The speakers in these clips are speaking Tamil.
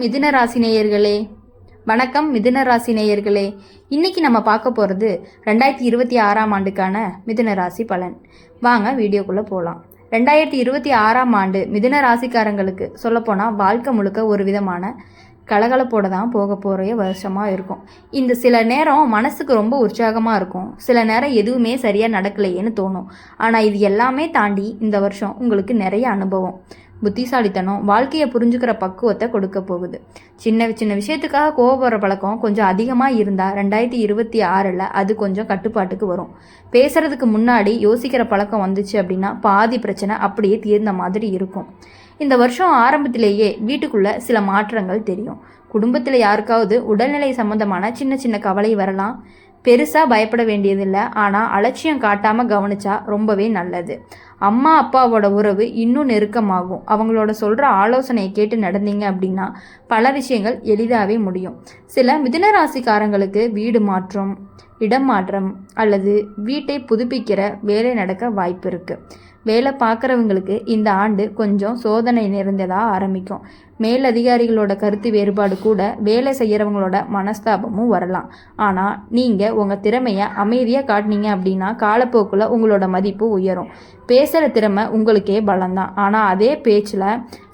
மிதுன ராசி நேயர்களே, வணக்கம். மிதுன ராசி நேயர்களே, இன்னைக்கு நம்ம பார்க்க போகிறது 2026ஆம் ஆண்டுக்கான மிதுன ராசி பலன். வாங்க வீடியோக்குள்ளே போகலாம். 2026ஆம் ஆண்டு மிதுன ராசிக்காரங்களுக்கு சொல்லப்போனால் வாழ்க்கை முழுக்க ஒரு விதமான கலகலப்போட தான் போக போகிற வருஷமாக இருக்கும். இந்த சில நேரம் மனசுக்கு ரொம்ப உற்சாகமாக இருக்கும், சில நேரம் எதுவுமே சரியாக நடக்கலையேன்னு தோணும். ஆனால் இது எல்லாமே தாண்டி இந்த வருஷம் உங்களுக்கு நிறைய அனுபவம், புத்திசாலித்தனம், வாழ்க்கையை புரிஞ்சுக்கிற பக்குவத்தை கொடுக்க போகுது. சின்ன சின்ன விஷயத்துக்காக கோவப்படுற பழக்கம் கொஞ்சம் அதிகமாக இருந்தால் 2026 அது கொஞ்சம் கட்டுப்பாட்டுக்கு வரும். பேசுறதுக்கு முன்னாடி யோசிக்கிற பழக்கம் வந்துச்சு அப்படின்னா பாதி பிரச்சனை அப்படியே தீர்ந்த மாதிரி இருக்கும். இந்த வருஷம் ஆரம்பத்திலேயே வீட்டுக்குள்ள சில மாற்றங்கள் தெரியும். குடும்பத்தில் யாருக்காவது உடல்நிலை சம்பந்தமான சின்ன சின்ன கவலை வரலாம். பெருசாக பயப்பட வேண்டியதில்லை, ஆனால் அலட்சியம் காட்டாமல் கவனிச்சா ரொம்பவே நல்லது. அம்மா அப்பாவோட உறவு இன்னும் நெருக்கமாகும். அவங்களோட சொல்கிற ஆலோசனையை கேட்டு நடந்தீங்க அப்படின்னா பல விஷயங்கள் எளிதாகவே முடியும். சில மிதுன ராசிக்காரங்களுக்கு வீடு மாற்றம், இடம் மாற்றம் அல்லது வீட்டை புதுப்பிக்கிற வேலை நடக்க வாய்ப்பு இருக்குது. வேலை பார்க்குறவங்களுக்கு இந்த ஆண்டு கொஞ்சம் சோதனை நிறைந்ததாக ஆரம்பிக்கும். மேலதிகாரிகளோட கருத்து வேறுபாடு கூட வேலை செய்கிறவங்களோட மனஸ்தாபமும் வரலாம். ஆனால் நீங்கள் உங்கள் திறமையை அமைதியாக காட்டினீங்க அப்படின்னா காலப்போக்கில் உங்களோட மதிப்பு உயரும். பேசுகிற திறமை உங்களுக்கே பலம்தான், ஆனால் அதே பேச்சில்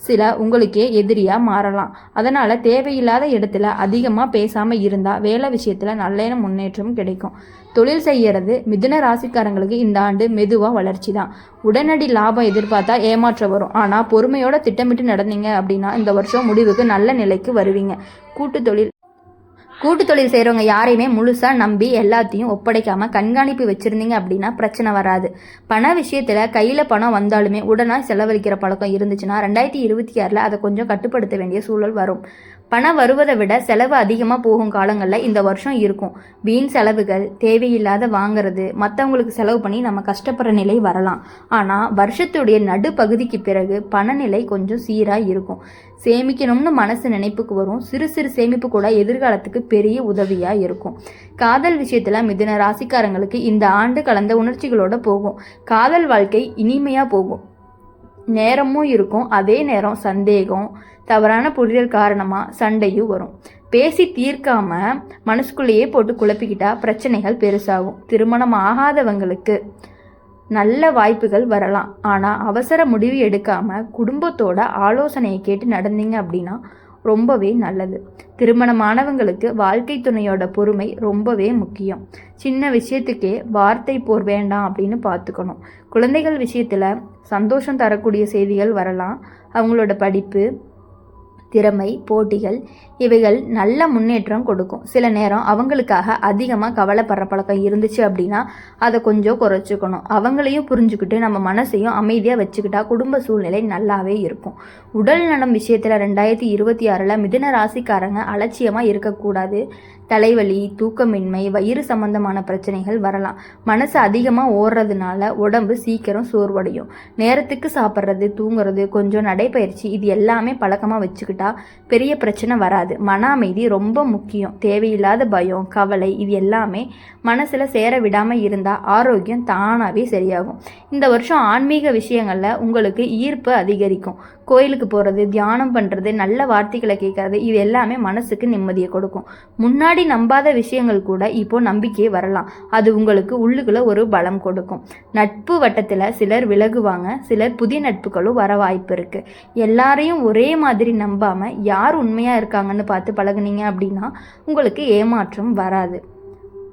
சில உங்களுக்கே எதிரியாக மாறலாம். அதனால் தேவையில்லாத இடத்துல அதிகமாக பேசாமல் இருந்தால் வேலை விஷயத்தில் நல்ல முன்னேற்றம் கிடைக்கும். தொழில் செய்கிறது மிதுன ராசிக்காரங்களுக்கு இந்த ஆண்டு மெதுவாக வளர்ச்சி தான். உடனடி லாபம் எதிர்பார்த்தா ஏமாற்றம் வரும், ஆனால் பொறுமையோட திட்டமிட்டு நடந்தீங்க அப்படின்னா இந்த வருஷம் முடிவுக்கு நல்ல நிலைக்கு வருவீங்க. கூட்டு தொழில் செய்கிறவங்க யாரையுமே முழுசாக நம்பி எல்லாத்தையும் ஒப்படைக்காமல் கண்காணிப்பு வச்சுருந்தீங்க அப்படின்னா பிரச்சனை வராது. பண விஷயத்தில் கையில் பணம் வந்தாலுமே உடனே செலவழிக்கிற பழக்கம் இருந்துச்சுன்னா 2026 அதை கொஞ்சம் கட்டுப்படுத்த வேண்டிய சூழல் வரும். பணம் வருவதை விட செலவு அதிகமாக போகும் காலங்களில் இந்த வருஷம் இருக்கும். வீண் செலவுகள், தேவையில்லாத வாங்கிறது, மற்றவங்களுக்கு செலவு பண்ணி நம்ம கஷ்டப்படுற நிலை வரலாம். ஆனால் வருஷத்துடைய நடுப்பகுதிக்கு பிறகு பணநிலை கொஞ்சம் சீராக இருக்கும். சேமிக்கணும்னு மனசு நினைப்புக்கு வரும். சிறு சிறு சேமிப்பு கூட எதிர்காலத்துக்கு பெரிய உதவியாக இருக்கும். காதல் விஷயத்தில் மிதுன ராசிக்காரங்களுக்கு இந்த ஆண்டு கலந்த உணர்ச்சிகளோட போகும். காதல் வாழ்க்கை இனிமையாக போகும். நேரமும் இருக்கும், அதே நேரம் சந்தேகம், தவறான புரிதல் காரணமாக சண்டையும் வரும். பேசி தீர்க்காம மனசுக்குள்ளேயே போட்டு குழப்பிக்கிட்டா பிரச்சனைகள் பெருசாகும். திருமணம் ஆகாதவங்களுக்கு நல்ல வாய்ப்புகள் வரலாம், ஆனால் அவசர முடிவு எடுக்காமல் குடும்பத்தோட ஆலோசனையை கேட்டு நடந்தீங்க அப்படின்னா ரொம்பவே நல்லது. திருமணமானவங்களுக்கு வாழ்க்கை துணையோட பொறுமை ரொம்பவே முக்கியம். சின்ன விஷயத்துக்கே வார்த்தை போர் வேண்டாம் அப்படின்னு பார்த்துக்கணும். குழந்தைகள் விஷயத்தில் சந்தோஷம் தரக்கூடிய செய்திகள் வரலாம். அவங்களோட படிப்பு, திறமை, போட்டிகள் இவைகள் நல்ல முன்னேற்றம் கொடுக்கும். சில நேரம் அவங்களுக்காக அதிகமாக கவலைப்படுற பழக்கம் இருந்துச்சு அப்படின்னா அதை கொஞ்சம் குறைச்சிக்கணும். அவங்களையும் புரிஞ்சுக்கிட்டு நம்ம மனசையும் அமைதியாக வச்சுக்கிட்டா குடும்ப சூழ்நிலை நல்லாவே இருக்கும். உடல் நலம் விஷயத்தில் 2026 மிதுன ராசிக்காரங்க அலட்சியமாக இருக்கக்கூடாது. தலைவலி, தூக்கமின்மை, வயிறு சம்பந்தமான பிரச்சனைகள் வரலாம். மனசு அதிகமாக ஓடுறதுனால உடம்பு சீக்கிரம் சோர்வடையும். நேரத்துக்கு சாப்பிட்றது, தூங்குறது, கொஞ்சம் நடைப்பயிற்சி இது எல்லாமே பழக்கமாக வச்சுக்கிட்டா பெரிய பிரச்சனை வராது. மன அமைதி ரொம்ப முக்கியம். தேவையில்லாத பயம், கவலை இது எல்லாமே மனசில் சேர விடாமல் இருந்தால் ஆரோக்கியம் தானாகவே சரியாகும். இந்த வருஷம் ஆன்மீக விஷயங்களில் உங்களுக்கு ஈர்ப்பு அதிகரிக்கும். கோயிலுக்கு போகிறது, தியானம் பண்ணுறது, நல்ல வார்த்தைகளை கேட்கறது இது எல்லாமே மனசுக்கு நிம்மதியை கொடுக்கும். முன்னாடி நம்பாத விஷயங்கள் கூட இப்போ நம்பிக்கையே வரலாம். அது உங்களுக்கு உள்ளுக்குள்ள ஒரு பலம் கொடுக்கும். நட்பு வட்டத்தில் சிலர் விலகுவாங்க, சிலர் புதிய நட்புகளும் வர வாய்ப்பு இருக்குது. எல்லாரையும் ஒரே மாதிரி நம்பாமல் யார் உண்மையாக இருக்காங்கன்னு பார்த்து பழகுனீங்க அப்படின்னா உங்களுக்கு ஏமாற்றம் வராது.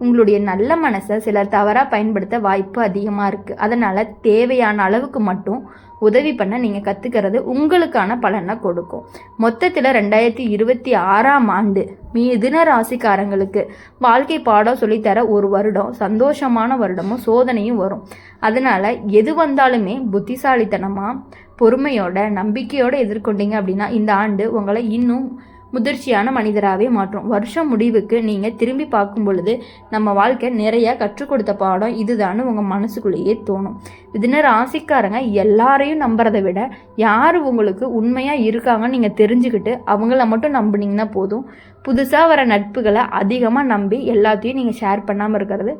உங்களுடைய நல்ல மனசை சிலர் தவறாக பயன்படுத்த வாய்ப்பு அதிகமாக இருக்குது. அதனால் தேவையான அளவுக்கு மட்டும் உதவி பண்ண நீங்கள் கற்றுக்கிறது உங்களுக்கான பலனை கொடுக்கும். மொத்தத்தில் 2026ஆம் ஆண்டு மிதுன ராசிக்காரங்களுக்கு வாழ்க்கை பாடம் சொல்லித்தர ஒரு வருடம், சந்தோஷமான வருடமும் சோதனையும் வரும். அதனால் எது வந்தாலுமே புத்திசாலித்தனமாக, பொறுமையோட, நம்பிக்கையோடு எதிர்கொண்டீங்க அப்படின்னா இந்த ஆண்டு உங்களை இன்னும் முதிர்ச்சியான மனிதராகவே மாற்றும். வருஷம் முடிவுக்கு நீங்கள் திரும்பி பார்க்கும் பொழுது நம்ம வாழ்க்கை நிறையா கற்றுக் கொடுத்த பாடம் இதுதான்னு உங்கள் மனசுக்குள்ளேயே தோணும். மிதுன ராசிக்காரங்க எல்லாரையும் நம்புறதை விட யார் உங்களுக்கு உண்மையாக இருக்காங்கன்னு நீங்கள் தெரிஞ்சுக்கிட்டு அவங்கள மட்டும் நம்பினீங்கன்னா போதும். புதுசாக வர நட்புகளை அதிகமாக நம்பி எல்லாத்தையும் நீங்கள் ஷேர் பண்ணாமல் இருக்கிறது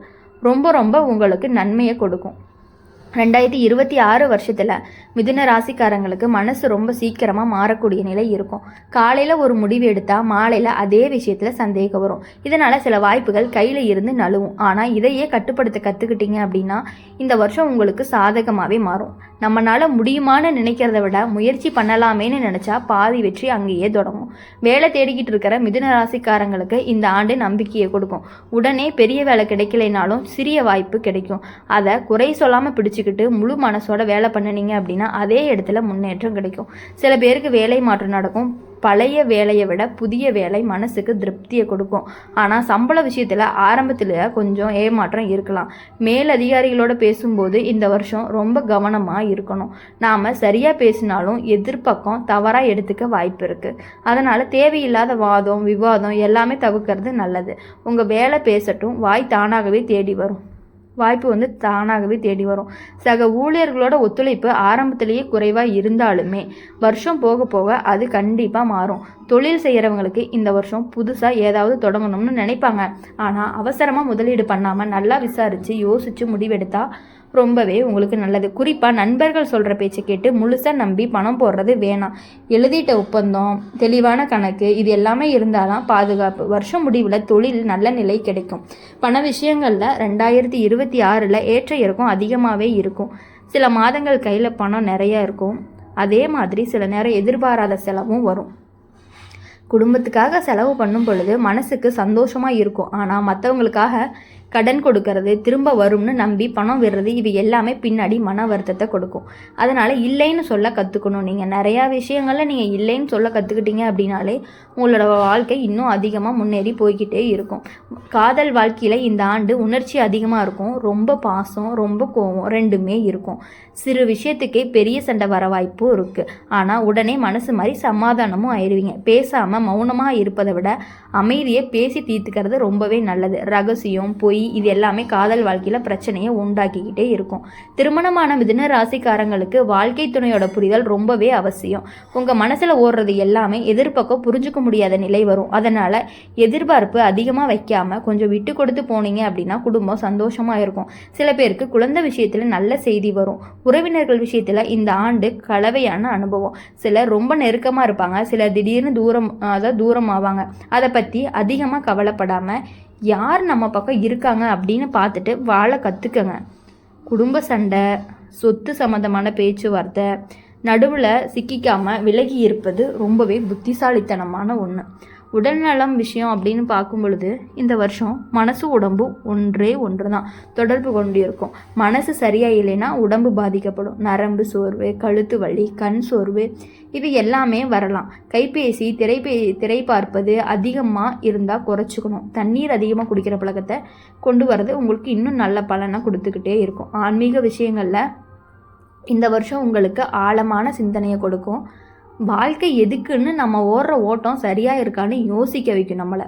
ரொம்ப ரொம்ப உங்களுக்கு நன்மையை கொடுக்கும். 2026 வருஷத்தில் மிதுன ராசிக்காரங்களுக்கு மனசு ரொம்ப சீக்கிரமாக மாறக்கூடிய நிலை இருக்கும். காலையில் ஒரு முடிவு எடுத்தால் மாலையில் அதே விஷயத்தில் சந்தேகம் வரும். இதனால் சில வாய்ப்புகள் கையில் இருந்து நழுவும். ஆனால் இதையே கட்டுப்படுத்த கற்றுக்கிட்டீங்க அப்படின்னா இந்த வருஷம் உங்களுக்கு சாதகமாகவே மாறும். நம்மளால் முடியுமான்னு நினைக்கிறத விட முயற்சி பண்ணலாமேன்னு நினச்சா பாதி வெற்றி அங்கேயே தொடங்கும். வேலை தேடிக்கிட்டு இருக்கிற மிதுன ராசிக்காரங்களுக்கு இந்த ஆண்டு நம்பிக்கையை கொடுக்கும். உடனே பெரிய வேலை கிடைக்கலைனாலும் சிறிய வாய்ப்பு கிடைக்கும். அதை குறை சொல்லாமல் பிடிச்சிக்கிட்டு முழு மனசோட வேலை பண்ணினீங்க அப்படின்னா அதே இடத்துல முன்னேற்றம் கிடைக்கும். சில பேருக்கு வேலை மாற்றம் நடக்கும். பழைய வேலையை விட புதிய வேலை மனசுக்கு திருப்தியை கொடுக்கும். ஆனால் சம்பள விஷயத்தில் ஆரம்பத்தில் கொஞ்சம் ஏமாற்றம் இருக்கலாம். மேலதிகாரிகளோட பேசும்போது இந்த வருஷம் ரொம்ப கவனமாக இருக்கணும். நாம் சரியாக பேசினாலும் எதிர்பக்கம் தவறாக எடுத்துக்க வாய்ப்பு இருக்குது. அதனால் தேவையில்லாத வாதம் விவாதம் எல்லாமே தவிர்க்கிறது நல்லது. உங்கள் வேலை பேசட்டும், வாய் தானாகவே தேடி வரும். வாய்ப்பு தானாகவே தேடி வரும். சக ஊழியர்களோட ஒத்துழைப்பு ஆரம்பத்திலேயே குறைவாக இருந்தாலுமே வருஷம் போக போக அது கண்டிப்பாக மாறும். தொழில் செய்கிறவங்களுக்கு இந்த வருஷம் புதுசாக ஏதாவது தொடங்கணும்னு நினைப்பாங்க. ஆனால் அவசரமாக முதலீடு பண்ணாமல் நல்லா விசாரித்து யோசித்து முடிவெடுத்தா ரொம்பவே உங்களுக்கு நல்லது. குறிப்பாக நண்பர்கள் சொல்கிற பேச்சை கேட்டு முழுசாக நம்பி பணம் போடுறது வேணாம். எழுதிட்ட ஒப்பந்தம், தெளிவான கணக்கு, இது எல்லாமே இருந்தால்தான் பாதுகாப்பு. வருஷம் முடிவில் தொழில் நல்ல நிலை கிடைக்கும். பண விஷயங்களில் 2026 ஏற்ற இறக்கம் அதிகமாகவே இருக்கும். சில மாதங்கள் கையில் பணம் நிறையா இருக்கும். அதே மாதிரி சில நேரம் எதிர்பாராத செலவும் வரும். குடும்பத்துக்காக செலவு பண்ணும் பொழுது மனசுக்கு சந்தோஷமாக இருக்கும். ஆனால் மற்றவங்களுக்காக கடன் கொடுக்கறது, திரும்ப வரும்னு நம்பி பணம் விடுறது, இது எல்லாமே பின்னாடி மன வருத்தத்தை கொடுக்கும். அதனால் இல்லைன்னு சொல்ல கற்றுக்கணும். நீங்கள் நிறையா விஷயங்களில் நீங்கள் இல்லைன்னு சொல்ல கற்றுக்கிட்டீங்க அப்படின்னாலே உங்களோட வாழ்க்கை இன்னும் அதிகமாக முன்னேறி போய்கிட்டே இருக்கும். காதல் வாழ்க்கையில் இந்த ஆண்டு உணர்ச்சி அதிகமாக இருக்கும். ரொம்ப பாசம், ரொம்ப கோபம் ரெண்டுமே இருக்கும். சிறு விஷயத்துக்கே பெரிய சண்டை வர வாய்ப்பும் இருக்குது. ஆனால் உடனே மனசு மாதிரி சமாதானமும் ஆயிடுவீங்க. பேசாமல் மௌனமாக இருப்பதை விட அமைதியை பேசி தீர்த்துக்கிறது ரொம்பவே நல்லது. ரகசியம், பொய், இது எல்லாமே காதல் வாழ்க்கையில் பிரச்சனையை உண்டாக்கிக்கிட்டே இருக்கும். திருமணமான மிதுன ராசிக்காரங்களுக்கு வாழ்க்கை துணையோட புரிதல் ரொம்பவே அவசியம். உங்கள் மனசில் ஓடுறது எல்லாமே எதிர்பக்கம் புரிஞ்சுக்க முடியாத நிலை வரும். அதனால் எதிர்பார்ப்பு அதிகமாக வைக்காமல் கொஞ்சம் விட்டு கொடுத்து போனீங்க அப்படின்னா குடும்பம் சந்தோஷமாக இருக்கும். சில பேருக்கு குழந்தை விஷயத்தில் நல்ல செய்தி வரும். உறவினர்கள் விஷயத்தில் இந்த ஆண்டு கலவையான அனுபவம். சிலர் ரொம்ப நெருக்கமாக இருப்பாங்க, சிலர் திடீர்னு தூரம் ஆவாங்க. அதை பற்றி அதிகமாக கவலைப்படாமல் யார் நம்ம பக்கம் இருக்காங்க அப்படின்னு பார்த்துட்டு வாழ கற்றுக்கங்க. குடும்ப சண்டை, சொத்து சம்மந்தமான பேச்சுவார்த்தை நடுவில் சிக்கிக்காமல் விலகி இருப்பது ரொம்பவே புத்திசாலித்தனமான ஒன்று. உடல்நலம் விஷயம் அப்படின்னு பார்க்கும் பொழுது இந்த வருஷம் மனசு உடம்பு ஒன்று தான் தொடர்பு கொண்டு இருக்கும். மனசு சரியாக இல்லைன்னா உடம்பு பாதிக்கப்படும். நரம்பு சோர்வு, கழுத்து வலி, கண் சோர்வு இது எல்லாமே வரலாம். கைபேசி, திரை பார்ப்பது அதிகமாக இருந்தால் குறைச்சிக்கணும். தண்ணீர் அதிகமாக குடிக்கிற பழக்கத்தை கொண்டு வரது உங்களுக்கு இன்னும் நல்ல பலனை கொடுத்துக்கிட்டே இருக்கும். ஆன்மீக விஷயங்களில் இந்த வருஷம் உங்களுக்கு ஆழமான சிந்தனையை கொடுக்கும். வாழ்க்கை எதுக்குன்னு நம்ம ஓடுற ஓட்டம் சரியாக இருக்கான்னு யோசிக்க வைக்கும் நம்மளை.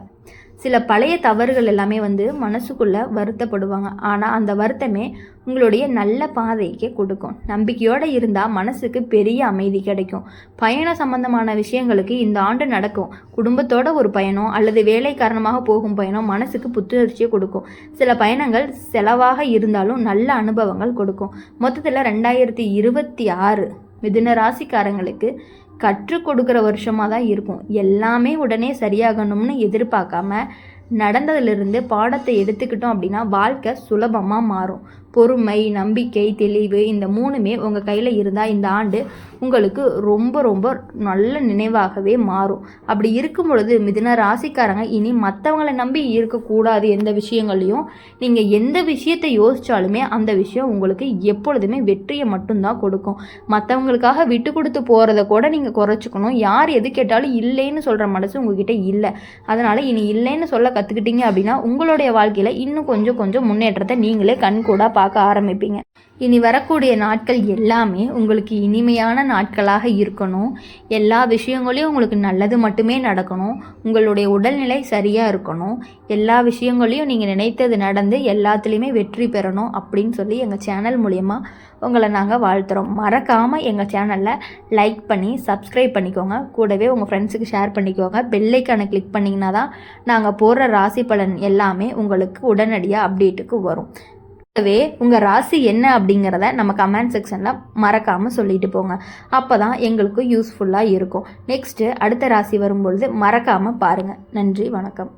சில பழைய தவறுகள் எல்லாமே மனசுக்குள்ளே வருத்தப்படுவாங்க. ஆனால் அந்த வருத்தமே உங்களுடைய நல்ல பாதைக்கே கொடுக்கும். நம்பிக்கையோடு இருந்தால் மனசுக்கு பெரிய அமைதி கிடைக்கும். பயணம் சம்பந்தமான விஷயங்களுக்கு இந்த ஆண்டு நடக்கும். குடும்பத்தோட ஒரு பயணம் அல்லது வேலை காரணமாக போகும் பயணம் மனசுக்கு புத்துணர்ச்சியை கொடுக்கும். சில பயணங்கள் செலவாக இருந்தாலும் நல்ல அனுபவங்கள் கொடுக்கும். மொத்தத்தில் 2026 மிதுன ராசிக்காரங்களுக்கு கற்றுக் கொடுக்குற வருஷமாக தான் இருக்கும். எல்லாமே உடனே சரியாகணும்னு எதிர்பார்க்காம நடந்ததிலிருந்து பாடத்தை எடுத்துக்கிட்டோம் அப்படின்னா வாழ்க்கை சுலபமாக மாறும். பொறுமை, நம்பிக்கை, தெளிவு இந்த மூணுமே உங்கள் கையில் இருந்தால் இந்த ஆண்டு உங்களுக்கு ரொம்ப ரொம்ப நல்ல நினைவாகவே மாறும். அப்படி இருக்கும் பொழுது மிதுன ராசிக்காரங்க இனி மற்றவங்களை நம்பி இருக்கக்கூடாது. எந்த விஷயங்களையும் நீங்கள் எந்த விஷயத்தை யோசித்தாலுமே அந்த விஷயம் உங்களுக்கு எப்பொழுதுமே வெற்றியை மட்டும்தான் கொடுக்கும். மற்றவங்களுக்காக விட்டு கொடுத்து போகிறத கூட நீங்கள் குறைச்சிக்கணும். யார் எது கேட்டாலும் இல்லைன்னு சொல்கிற மனசு உங்ககிட்ட இல்லை. அதனால் இனி இல்லைன்னு சொல்ல கற்றுக்கிட்டீங்க அப்படின்னா உங்களுடைய வாழ்க்கையில் இன்னும் கொஞ்சம் முன்னேற்றத்தை நீங்களே கண்கூடாக பார்க்க ஆரம்பிப்பீங்க. இனி வரக்கூடிய நாட்கள் எல்லாமே உங்களுக்கு இனிமையான நாட்களாக இருக்கணும். எல்லா விஷயங்களையும் உங்களுக்கு நல்லது மட்டுமே நடக்கணும். உங்களுடைய உடல்நிலை சரியாக இருக்கணும். எல்லா விஷயங்களையும் நீங்கள் நினைத்தது நடந்து எல்லாத்துலேயுமே வெற்றி பெறணும் அப்படின்னு சொல்லி எங்கள் சேனல் மூலயமா உங்களை நாங்கள் வாழ்த்துறோம். மறக்காமல் எங்கள் சேனலில் லைக் பண்ணி சப்ஸ்கிரைப் பண்ணிக்கோங்க. கூடவே உங்கள் ஃப்ரெண்ட்ஸுக்கு ஷேர் பண்ணிக்கோங்க. பெல் ஐக்கானை கிளிக் பண்ணிங்கன்னா தான் நாங்கள் போடுற ராசி பலன் எல்லாமே உங்களுக்கு உடனடியாக அப்டேட்டுக்கு வரும். உங்கள் ராசி என்ன அப்படிங்கிறத நம்ம கமெண்ட் செக்ஷனில் மறக்காமல் சொல்லிட்டு போங்க. அப்போ தான் எங்களுக்கு யூஸ்ஃபுல்லாக இருக்கும். நெக்ஸ்ட்டு அடுத்த ராசி வரும்பொழுது மறக்காமல் பாருங்கள். நன்றி, வணக்கம்.